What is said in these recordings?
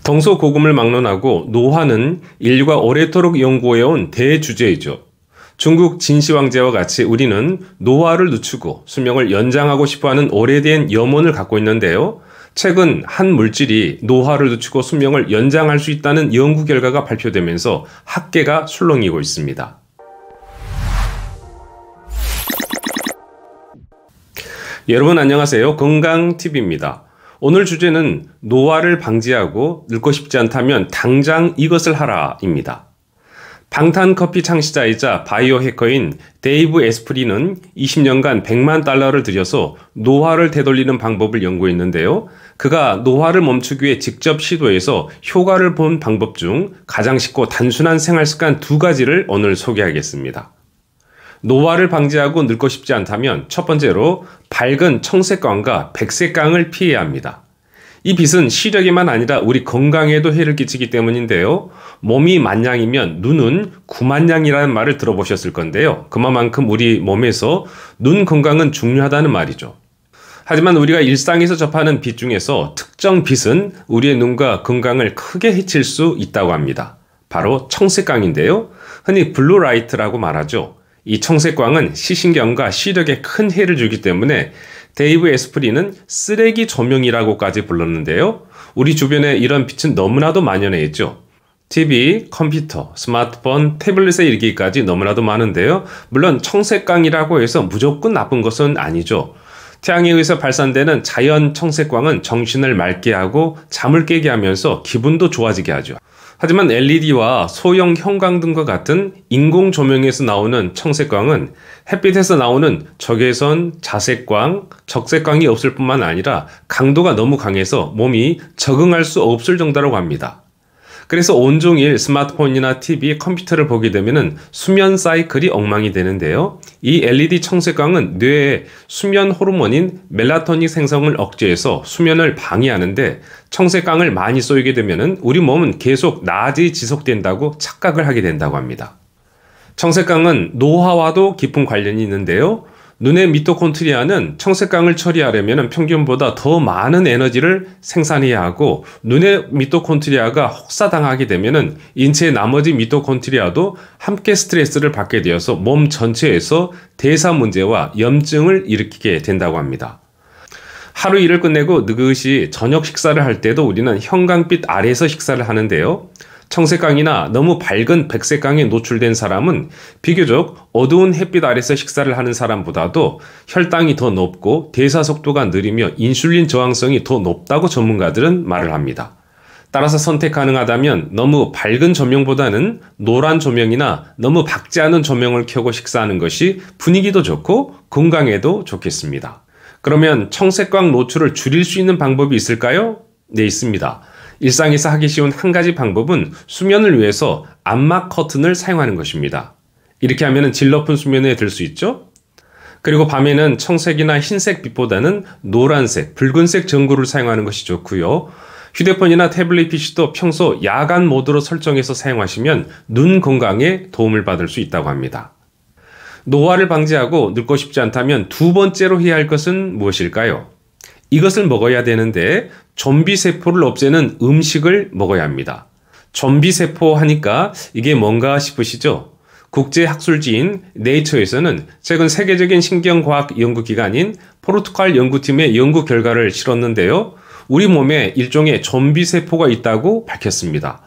동서고금을 막론하고 노화는 인류가 오래도록 연구해온 대주제이죠. 중국 진시황제와 같이 우리는 노화를 늦추고 수명을 연장하고 싶어하는 오래된 염원을 갖고 있는데요. 최근 한 물질이 노화를 늦추고 수명을 연장할 수 있다는 연구 결과가 발표되면서 학계가 술렁이고 있습니다. 여러분 안녕하세요. 건강TV입니다. 오늘 주제는 노화를 방지하고 늙고 싶지 않다면 당장 이것을 하라입니다. 방탄커피 창시자이자 바이오 해커인 데이브 에스프리는 20년간 100만 달러를 들여서 노화를 되돌리는 방법을 연구했는데요. 그가 노화를 멈추기 위해 직접 시도해서 효과를 본 방법 중 가장 쉽고 단순한 생활습관 2가지를 오늘 소개하겠습니다. 노화를 방지하고 늙고 싶지 않다면 첫 번째로 밝은 청색광과 백색광을 피해야 합니다. 이 빛은 시력에만 아니라 우리 건강에도 해를 끼치기 때문인데요. 몸이 만냥이면 눈은 9만냥이라는 말을 들어보셨을 건데요. 그만큼 우리 몸에서 눈 건강은 중요하다는 말이죠. 하지만 우리가 일상에서 접하는 빛 중에서 특정 빛은 우리의 눈과 건강을 크게 해칠 수 있다고 합니다. 바로 청색광인데요. 흔히 블루라이트라고 말하죠. 이 청색광은 시신경과 시력에 큰 해를 주기 때문에 데이브 에스프리는 쓰레기 조명이라고까지 불렀는데요. 우리 주변에 이런 빛은 너무나도 만연해 있죠. TV, 컴퓨터, 스마트폰, 태블릿에 이르기까지 너무나도 많은데요. 물론 청색광이라고 해서 무조건 나쁜 것은 아니죠. 태양에 의해서 발산되는 자연 청색광은 정신을 맑게 하고 잠을 깨게 하면서 기분도 좋아지게 하죠. 하지만 LED와 소형 형광등과 같은 인공 조명에서 나오는 청색광은 햇빛에서 나오는 적외선, 자색광, 적색광이 없을 뿐만 아니라 강도가 너무 강해서 몸이 적응할 수 없을 정도라고 합니다. 그래서 온종일 스마트폰이나 TV, 컴퓨터를 보게 되면 수면 사이클이 엉망이 되는데요. 이 LED 청색광은 뇌의 수면 호르몬인 멜라토닌 생성을 억제해서 수면을 방해하는데 청색광을 많이 쏘이게 되면 우리 몸은 계속 낮이 지속된다고 착각을 하게 된다고 합니다. 청색광은 노화와도 깊은 관련이 있는데요. 눈의 미토콘드리아는 청색광을 처리하려면 평균보다 더 많은 에너지를 생산해야 하고 눈의 미토콘드리아가 혹사당하게 되면 인체의 나머지 미토콘드리아도 함께 스트레스를 받게 되어서 몸 전체에서 대사 문제와 염증을 일으키게 된다고 합니다. 하루 일을 끝내고 느긋이 저녁 식사를 할 때도 우리는 형광빛 아래에서 식사를 하는데요. 청색광이나 너무 밝은 백색광에 노출된 사람은 비교적 어두운 햇빛 아래서 식사를 하는 사람보다도 혈당이 더 높고 대사 속도가 느리며 인슐린 저항성이 더 높다고 전문가들은 말을 합니다. 따라서 선택 가능하다면 너무 밝은 조명보다는 노란 조명이나 너무 밝지 않은 조명을 켜고 식사하는 것이 분위기도 좋고 건강에도 좋겠습니다. 그러면 청색광 노출을 줄일 수 있는 방법이 있을까요? 네, 있습니다. 일상에서 하기 쉬운 한 가지 방법은 수면을 위해서 암막 커튼을 사용하는 것입니다. 이렇게 하면 질 높은 수면에 들 수 있죠? 그리고 밤에는 청색이나 흰색 빛보다는 노란색, 붉은색 전구를 사용하는 것이 좋고요. 휴대폰이나 태블릿 PC도 평소 야간 모드로 설정해서 사용하시면 눈 건강에 도움을 받을 수 있다고 합니다. 노화를 방지하고 늙고 싶지 않다면 두 번째로 해야 할 것은 무엇일까요? 이것을 먹어야 되는데 좀비 세포를 없애는 음식을 먹어야 합니다. 좀비 세포 하니까 이게 뭔가 싶으시죠? 국제학술지인 네이처에서는 최근 세계적인 신경과학 연구기관인 포르투갈 연구팀의 연구 결과를 실었는데요. 우리 몸에 일종의 좀비 세포가 있다고 밝혔습니다.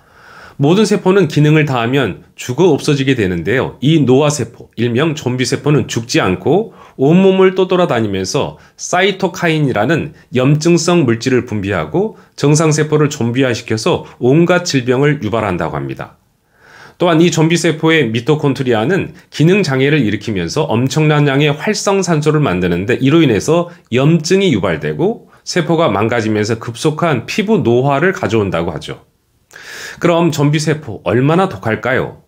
모든 세포는 기능을 다하면 죽어 없어지게 되는데요. 이 노화세포, 일명 좀비세포는 죽지 않고 온몸을 떠돌아다니면서 사이토카인이라는 염증성 물질을 분비하고 정상세포를 좀비화시켜서 온갖 질병을 유발한다고 합니다. 또한 이 좀비세포의 미토콘드리아는 기능장애를 일으키면서 엄청난 양의 활성산소를 만드는데 이로 인해서 염증이 유발되고 세포가 망가지면서 급속한 피부 노화를 가져온다고 하죠. 그럼 좀비세포 얼마나 독할까요?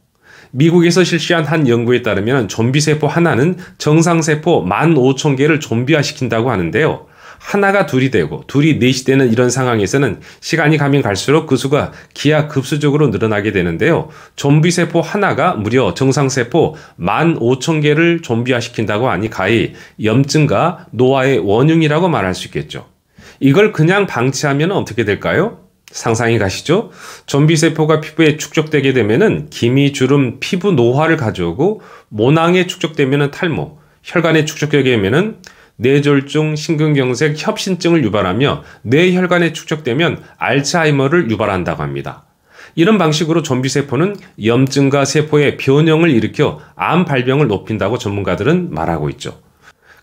미국에서 실시한 한 연구에 따르면 좀비세포 하나는 정상세포 15,000개를 좀비화시킨다고 하는데요. 하나가 둘이 되고 둘이 넷이 되는 이런 상황에서는 시간이 가면 갈수록 그 수가 기하급수적으로 늘어나게 되는데요. 좀비세포 하나가 무려 정상세포 15,000개를 좀비화시킨다고 하니 가히 염증과 노화의 원흉이라고 말할 수 있겠죠. 이걸 그냥 방치하면 어떻게 될까요? 상상이 가시죠? 좀비세포가 피부에 축적되게 되면은 기미, 주름, 피부 노화를 가져오고 모낭에 축적되면은 탈모, 혈관에 축적되게 되면은 뇌졸중, 심근경색, 협신증을 유발하며 뇌혈관에 축적되면 알츠하이머를 유발한다고 합니다. 이런 방식으로 좀비세포는 염증과 세포의 변형을 일으켜 암 발병을 높인다고 전문가들은 말하고 있죠.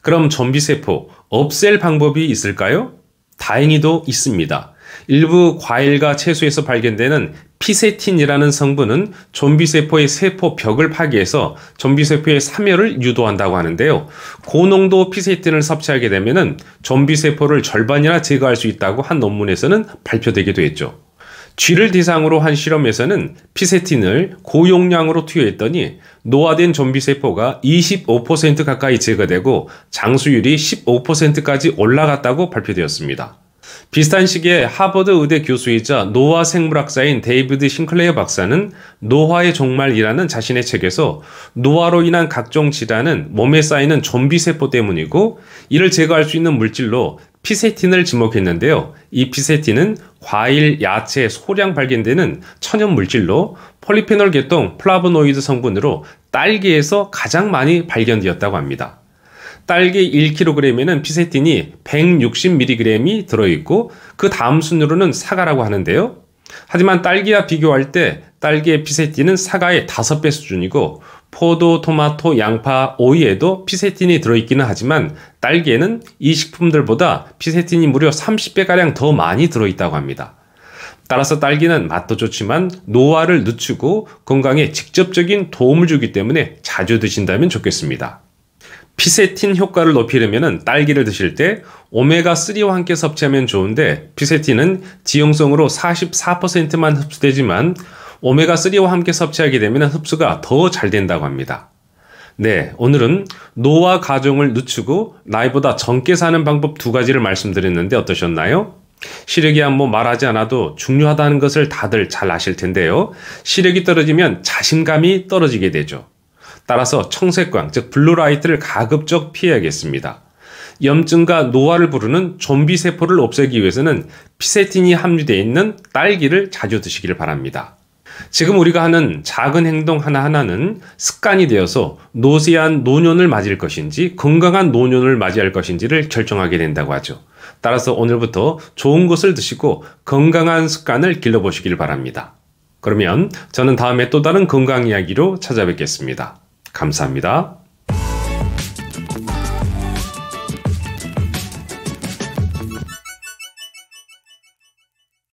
그럼 좀비세포 없앨 방법이 있을까요? 다행히도 있습니다. 일부 과일과 채소에서 발견되는 피세틴이라는 성분은 좀비세포의 세포 벽을 파괴해서 좀비세포의 사멸을 유도한다고 하는데요. 고농도 피세틴을 섭취하게 되면 좀비세포를 절반이나 제거할 수 있다고 한 논문에서는 발표되기도 했죠. 쥐를 대상으로 한 실험에서는 피세틴을 고용량으로 투여했더니 노화된 좀비세포가 25% 가까이 제거되고 장수율이 15%까지 올라갔다고 발표되었습니다. 비슷한 시기에 하버드 의대 교수이자 노화 생물학자인 데이비드 싱클레어 박사는 노화의 종말이라는 자신의 책에서 노화로 인한 각종 질환은 몸에 쌓이는 좀비세포 때문이고 이를 제거할 수 있는 물질로 피세틴을 지목했는데요. 이 피세틴은 과일, 야채, 소량 발견되는 천연 물질로 폴리페놀 계통 플라보노이드 성분으로 딸기에서 가장 많이 발견되었다고 합니다. 딸기 1kg에는 피세틴이 160mg이 들어있고 그 다음 순으로는 사과라고 하는데요. 하지만 딸기와 비교할 때 딸기의 피세틴은 사과의 5배 수준이고 포도, 토마토, 양파, 오이에도 피세틴이 들어있기는 하지만 딸기에는 이 식품들보다 피세틴이 무려 30배가량 더 많이 들어있다고 합니다. 따라서 딸기는 맛도 좋지만 노화를 늦추고 건강에 직접적인 도움을 주기 때문에 자주 드신다면 좋겠습니다. 피세틴 효과를 높이려면 딸기를 드실 때 오메가3와 함께 섭취하면 좋은데 피세틴은 지용성으로 44%만 흡수되지만 오메가3와 함께 섭취하게 되면 흡수가 더 잘 된다고 합니다. 네, 오늘은 노화 가정을 늦추고 나이보다 젊게 사는 방법 2가지를 말씀드렸는데 어떠셨나요? 시력이 말하지 않아도 중요하다는 것을 다들 잘 아실 텐데요. 시력이 떨어지면 자신감이 떨어지게 되죠. 따라서 청색광, 즉 블루라이트를 가급적 피해야겠습니다. 염증과 노화를 부르는 좀비세포를 없애기 위해서는 피세틴이 함유되어 있는 딸기를 자주 드시길 바랍니다. 지금 우리가 하는 작은 행동 하나하나는 습관이 되어서 노쇠한 노년을 맞이할 것인지 건강한 노년을 맞이할 것인지를 결정하게 된다고 하죠. 따라서 오늘부터 좋은 것을 드시고 건강한 습관을 길러보시길 바랍니다. 그러면 저는 다음에 또 다른 건강 이야기로 찾아뵙겠습니다. 감사합니다.